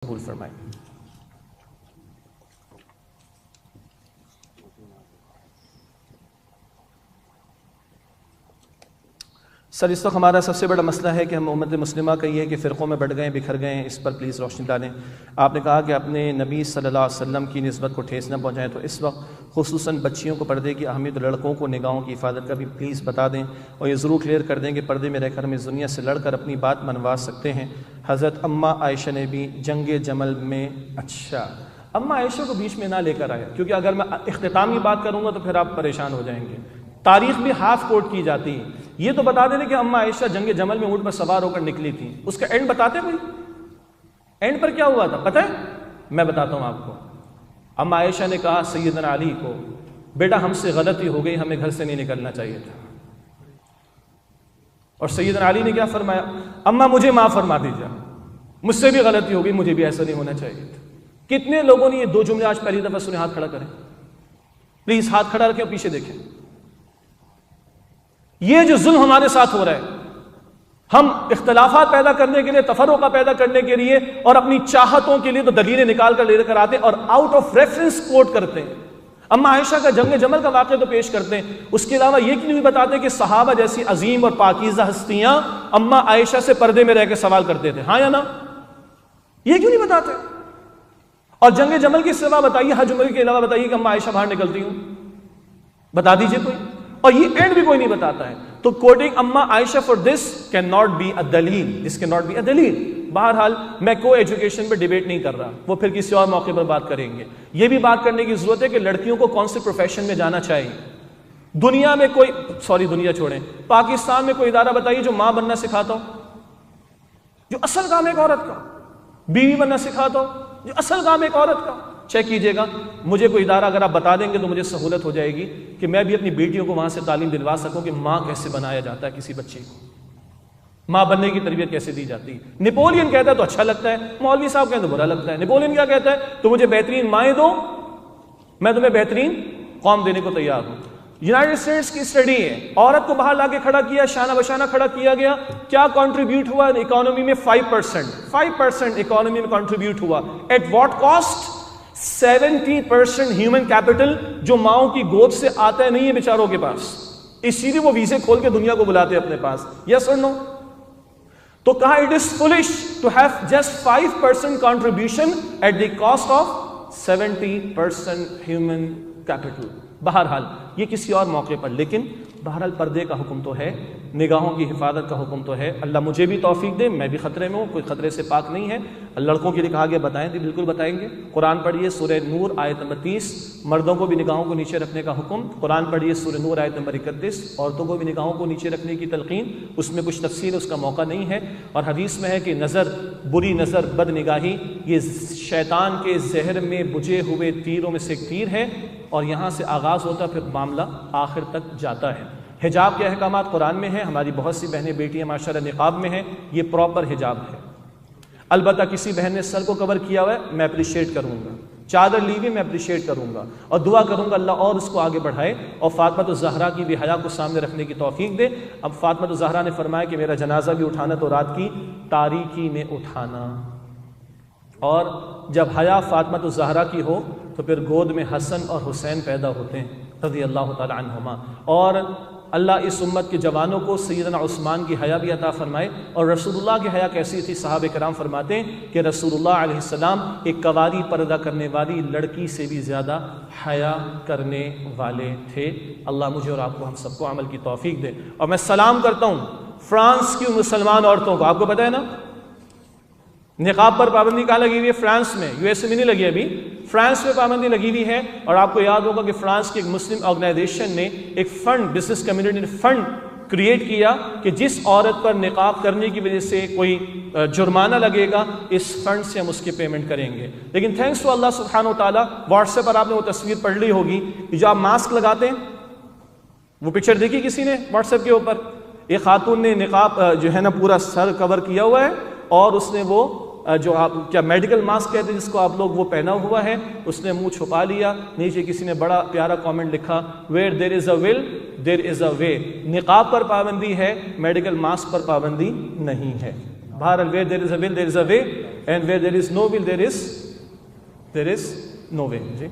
कबूल फरमाए। सर, इस वक्त हमारा सबसे बड़ा मसला है कि हम उम्मत मुस्लिमा का ये है कि फ़िरक़ों में बढ़ गए, बिखर गए हैं। इस पर प्लीज़ रोशनी डालें। आपने कहा कि अपने नबी सल्लल्लाहु अलैहि वसल्लम की निस्बत को ठेस न पहुँचाएँ, तो इस वक्त खुसूसन बच्चियों को पर्दे की अहमियत, लड़कों को निगाहों की हिफाजत का भी प्लीज़ बता दें और ये ज़रूर क्लियर कर दें कि पर्दे में रहकर हम इस दुनिया से लड़कर अपनी बात मनवा सकते हैं। हज़रत अम्मा आयशा ने भी जंग जमल में अम्मा आयशा को बीच में ना लेकर आया, क्योंकि अगर मैं इख्तिताम की बात करूँगा तो फिर आप परेशान हो जाएंगे। तारीख भी हाफ कोट की जाती है। ये तो बता देने कि अम्मा आयशा जंग जमल में ऊँट पर सवार होकर निकली थी, उसका एंड बताते कोई? एंड पर क्या हुआ था पता है? मैं बताता हूँ आपको। अम्मा आयशा ने कहा सैयदना अली को, बेटा हमसे गलती हो गई, हमें घर से नहीं निकलना चाहिए था। और सैयदना अली ने क्या फरमाया? अम्मा मुझे माफ़ फरमा दीजिए, मुझसे भी गलती हो गई, मुझे भी ऐसा नहीं होना चाहिए था। कितने लोगों ने ये दो जुमले आज पहली दफा सुने? हाथ खड़ा करें प्लीज, हाथ खड़ा रखें और पीछे देखें। ये जो जुल्म हमारे साथ हो रहा है, हम इख्तलाफात पैदा करने के लिए, तफर्रुक़ पैदा करने के लिए और अपनी चाहतों के लिए तो दलीलें निकाल कर लेकर आते हैं और आउट ऑफ रेफरेंस कोट करते हैं। अम्मा आयशा का जंग जमल का वाक़या तो पेश करते हैं, उसके अलावा ये क्यों नहीं बताते कि सहाबा जैसी अजीम और पाकीज़ा हस्तियां अम्मा आयशा से पर्दे में रहकर सवाल करते थे, हाँ या ना? ये क्यों नहीं बताते? और जंग जमल की सिवा बताइए, हज उम्र के अलावा बताइए कि अम्मा आयशा बाहर निकलती हूं, बता दीजिए कोई। और ये एंड भी कोई नहीं बताता है। तो quoting Amma Ayesha for this can not be a दलील, this can not be a दलील। बहरहाल मैं को एजुकेशन पे डिबेट नहीं कर रहा, वो फिर किसी और मौके पर बात करेंगे। ये भी बात करने की जरूरत है कि लड़कियों को कौन से प्रोफेशन में जाना चाहिए। दुनिया में कोई, सॉरी दुनिया छोड़ें, पाकिस्तान में कोई इदारा बताइए जो मां बनना सिखाता हो, जो असल काम है एक औरत का, बीवी बनना सिखाता हो, जो असल काम है एक औरत का। चेक कीजिएगा, मुझे कोई इदारा अगर आप बता देंगे तो मुझे सहूलत हो जाएगी कि मैं भी अपनी बेटियों को वहां से तालीम दिलवा सकूं कि मां कैसे बनाया जाता है, किसी बच्चे को मां बनने की तरबियत कैसे दी जाती है। नेपोलियन कहता है तो अच्छा लगता है, मौलवी साहब कहते तो बुरा लगता है। नेपोलियन क्या कहता है? तो मुझे बेहतरीन माएँ दो, मैं तुम्हें बेहतरीन कौम देने को तैयार हूं। यूनाइटेड स्टेट्स की स्टडी है, औरत को बाहर लाके खड़ा किया, शाना बशाना खड़ा किया गया, क्या कंट्रीब्यूट हुआ इकोनॉमी में? 5% इकोनॉमी में कंट्रीब्यूट हुआ। At what cost? 70% human capital जो माओ की गोद से आता है नहीं है बेचारों के पास, इसीलिए वो वीजे खोल के दुनिया को बुलाते हैं अपने पास। यस और नो? तो कहा it is foolish to have just 5% contribution at the cost of 70% human capital. बहरहाल ये किसी और मौके पर, लेकिन बहरहाल पर्दे का हुक्म तो है, निगाहों की हिफाजत का हुक्म तो है। अल्लाह मुझे भी तौफीक दे, मैं भी खतरे में हूँ, कोई खतरे से पाक नहीं है। लड़कों के लिए कहा गया बताएं तो बिल्कुल बताएंगे। कुरान पढ़िए सूरह नूर आयत नंबर 30, मर्दों को भी निगाहों को नीचे रखने का हुक्म। कुरान पढ़िए सूरह नूर आयत नंबर 31, औरतों को भी निगाहों को नीचे रखने की तलकीन। उसमें कुछ तफसील उसका मौका नहीं है। और हदीस में है कि नज़र, बुरी नज़र, बद निगाही, ये शैतान के जहर में बुझे हुए तीरों में से एक तीर है और यहाँ से आगाज़ होता फिर मामला आखिर तक जाता है। हिजाब के अहकामात कुरान में है, हमारी बहुत सी बहनें बेटियां माशाल्लाह निकाब में हैं, ये प्रॉपर हिजाब है। अलबत्ता किसी बहन ने सर को कवर किया हुआ है, मैं अप्रिशिएट करूँगा, चादर ली हुई मैं अप्रिशिएट करूँगा और दुआ करूँगा अल्लाह और उसको आगे बढ़ाए और फातिमा ज़हरा की भी हया को सामने रखने की तौफीक दे। अब फातिमा ज़हरा ने फरमाया कि मेरा जनाजा भी उठाना तो रात की तारीकी में उठाना, और जब हया फातिमा ज़हरा की हो तो फिर गोद में हसन और हुसैन पैदा होते हैं रज़ी अल्लाह ताला अन्हुमा। और अल्लाह इस उम्मत के जवानों को सैयदना उस्मान की हया भी अता फरमाए। और रसूलुल्लाह की हया कैसी थी? सहाबे कराम फरमाते हैं कि रसूलुल्लाह अलैहिस्सलाम एक कवारी पर्दा करने वाली लड़की से भी ज़्यादा हया करने वाले थे। अल्लाह मुझे और आपको, हम सबको अमल की तौफीक दे। और मैं सलाम करता हूँ फ्रांस की मुसलमान औरतों को। आपको पता है ना निकाब पर पाबंदी कहाँ लगी हुई है? फ्रांस में। यूएसए में नहीं लगी अभी, फ्रांस में पाबंदी लगी हुई है। और आपको याद होगा कि फ्रांस की एक मुस्लिम ऑर्गेनाइजेशन ने एक फंड, बिजनेस कम्युनिटी ने फंड क्रिएट किया कि जिस औरत पर निकाब करने की वजह से कोई जुर्माना लगेगा, इस फंड से हम उसकी पेमेंट करेंगे। लेकिन थैंक्स टू अल्लाह सुब्हानहू तआला, व्हाट्सएप पर आपने वो तस्वीर पढ़ ली होगी जो आप मास्क लगाते हैं, वो पिक्चर देखी किसी ने व्हाट्सएप के ऊपर? एक खातून ने निकाब जो है ना पूरा सर कवर किया हुआ है और उसने वो जो आप क्या मेडिकल मास्क कहते हैं जिसको आप लोग, वो पहना हुआ है, उसने मुंह छुपा लिया। नीचे किसी ने बड़ा प्यारा कमेंट लिखा, where there is a will there is a way. निकाब पर पाबंदी है, मेडिकल मास्क पर पाबंदी नहीं है। बहरहाल where there is a will there is a way, and where there is no will there is no way. Ji